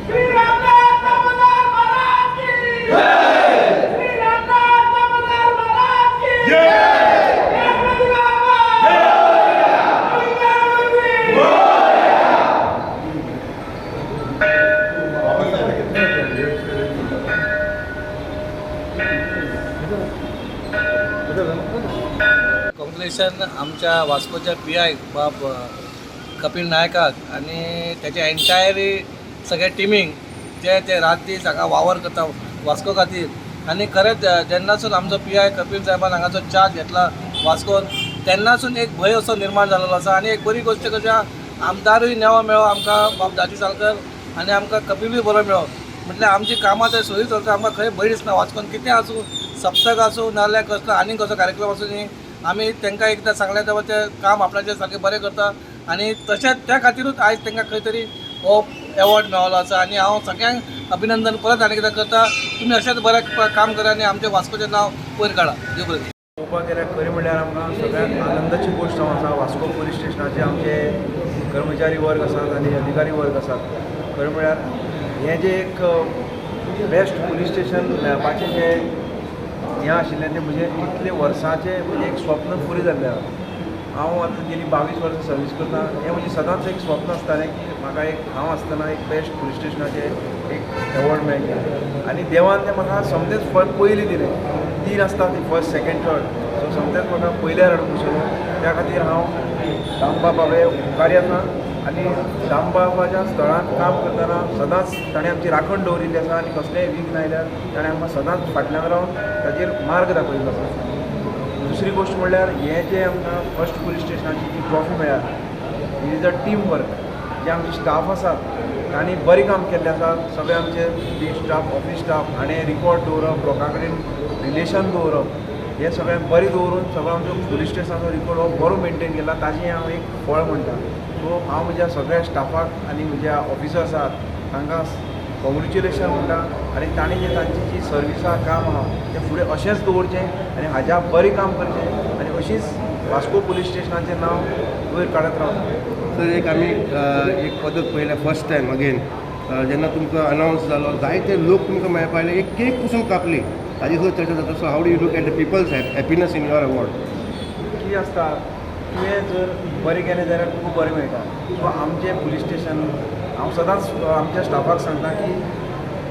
श्री रामनाथ दामोदर महाराज की जय। श्री रामनाथ दामोदर महाराज की जय। गणपति बाप्पा जय। कॉंग्रॅच्युलेशन आमच्या वास्कोच्या PI बाब कपिल नायकाक आणि त्याच्या एंटायरी सगळ्या टिमींक ते रात दीस हांगा वावर करता वास्को खातीर. आनी खरेंच जेन्नासून आमचो PI कपिल साहेबान हांगाचो चार्ज घेतला वास्कोन तेन्नासून एक भंय असो निर्माण जाल्लो आसा. आनी एक बरी गोश्ट कशें आमदारूय नेवो मेळ्ळो आमकां बाब दाजी साळकर आनी आमकां कपिलूय बरो मेळ्ळो. म्हटल्यार आमची कामां थंय सोयी चलता. आमकां खंय भंय दिसना वास्कोन कितें आसूं सप्तक आसूं नाल्यार कसलो आनीक कसलो कार्यक्रम आसूं न्ही आमी तांकां एकदां सांगलें तेव्हा तें काम आपणाचें सारकें बरें करता. आनी तशेंच त्या खातीरूच आयज तांकां खंय तरी हो एवॉर्ड मेळ्ळो आसा. आनी हांव सगळ्यांक अभिनंदन परत आनी कितें करता. तुमी अशेंच बरें काम करा आनी आमच्या वास्कोचें नांव वयर काडा. देव बरें. पळोवपाक गेल्यार खरें म्हणल्यार आमकां सगळ्यांत आनंदाची गोश्ट जावन आसा. वास्को पुलीस स्टेशनाचे आमचे कर्मचारी वर्ग आसात आनी अधिकारी वर्ग आसात. खरें म्हणल्यार हें जें एक बेस्ट पुलीस स्टेशन मेळपाचें जें हें आशिल्लें तें म्हजें इतले वर्सांचें म्हणजे एक स्वप्न पुरी जाल्लें आसा. हांव आतां गेली 22 वर्सां सर्वीस करता. हें म्हजें सदांच एक स्वप्न आसतालें की म्हाका एक हांव आसतना एक बेस्ट पुलीस स्टेशनाचें एक एवॉर्ड मेळटलें. आनी देवान तें म्हाका समतेंच पयलीं दिलें. 3 आसता ती फर्स्ट सेकंड थर्ड सो समतेंच म्हाका पयल्यार हाडून बसयलो. त्या खातीर हांव दामबाब उपकारी आसा. आनी दामबाबाच्या स्थळांत काम करतना सदांच ताणें आमची राखण दवरिल्ली आसा. आनी कसलेंय विघ्न आयल्यार ताणें आमकां सदांच फाटल्यान रावन ताचेर मार्ग दाखयल्लो आसा. दुसरी गोश्ट म्हणल्यार हें जें आमकां फर्स्ट पुलीस स्टेशनाची जी ट्रॉफी मेळ्ळ्या it is a team work. जे आमचे स्टाफ आसात तांणी बरें काम केल्लें आसा. सगळे आमचे फील्ड स्टाफ ऑफिस स्टाफ हाणें रिकॉर्ड दवरप लोकां कडेन रिलेशन दवरप हें सगळें बरें दवरून सगळो आमचो पुलीस स्टेशनाचो रिकॉर्ड हो बरो मेनटेन केला. ताजें हांव एक फळ म्हणटा. सो हांव म्हज्या सगळ्या स्टाफाक आनी म्हज्या ऑफिसर्स आसात तांकां कॉंग्रेच्युलेशन म्हणटा. आनी तांणी जें तांची जी सर्विस आहा काम आहा तें फुडें अशेंच दवरचें आनी हाज्या बरें काम करचें आनी अशीच वास्को पुलीस स्टेशनाचें नांव वयर काडत रावता. सर एक आमी एक पद्दत पळयल्या फर्स्ट टायम अगेन जेन्ना तुमकां अनावन्स जालो जायते लोक तुमकां मेळपा आयले एक केक पसून कापली ताजी खंय चर्चा जाता. So how do you look at the people's happiness in your award. कितें आसता तुवें जर बरें केलें जाल्यार तुका बरें मेळटा. सो आमचें पुलीस स्टेशन हांव सदांच आमच्या स्टाफाक सांगता की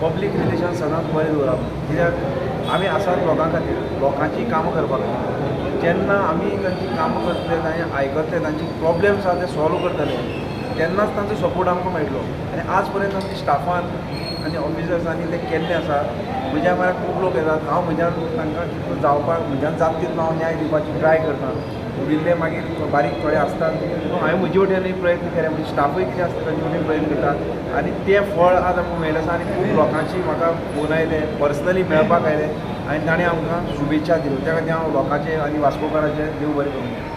पब्लीक रिलेशन सदांच बरें दवरप. कित्याक आमी आसात लोकां खातीर लोकांची कामां करपा खातीर. जेन्ना आमी तांची कामां करतले तांचे आयकतले तांची प्रॉब्लेम्स आसा ते सॉल्व करतले तेन्नाच तांचो सपोर्ट आमकां मेळटलो. आनी आज पर्यंत आमच्या स्टाफान आनी ऑफिसर्सांनी तें केल्लें आसा. म्हज्या म्हळ्यार खूब लोक येतात. हांव म्हज्यान तांकां कितलो जावपाक म्हज्यान जाता तितलो हांव न्याय दिवपाची ट्राय करता. उरिल्ले मागीर बारीक थोडे आसतात हांवें म्हजे वटेनूय प्रयत्न केले. म्हणजे स्टाफूय कितें आसता तांचे वटेन प्रयत्न करतात आनी तें फळ आज आमकां मेळिल्लें आसा. आनी खूब लोकांची म्हाका फोन आयले पर्सनली मेळपाक आयले आनी ताणें आमकां शुभेच्छा दिल्यो. त्या खातीर हांव लोकांचे आनी वास्कोकाराचे देव बरें करूं.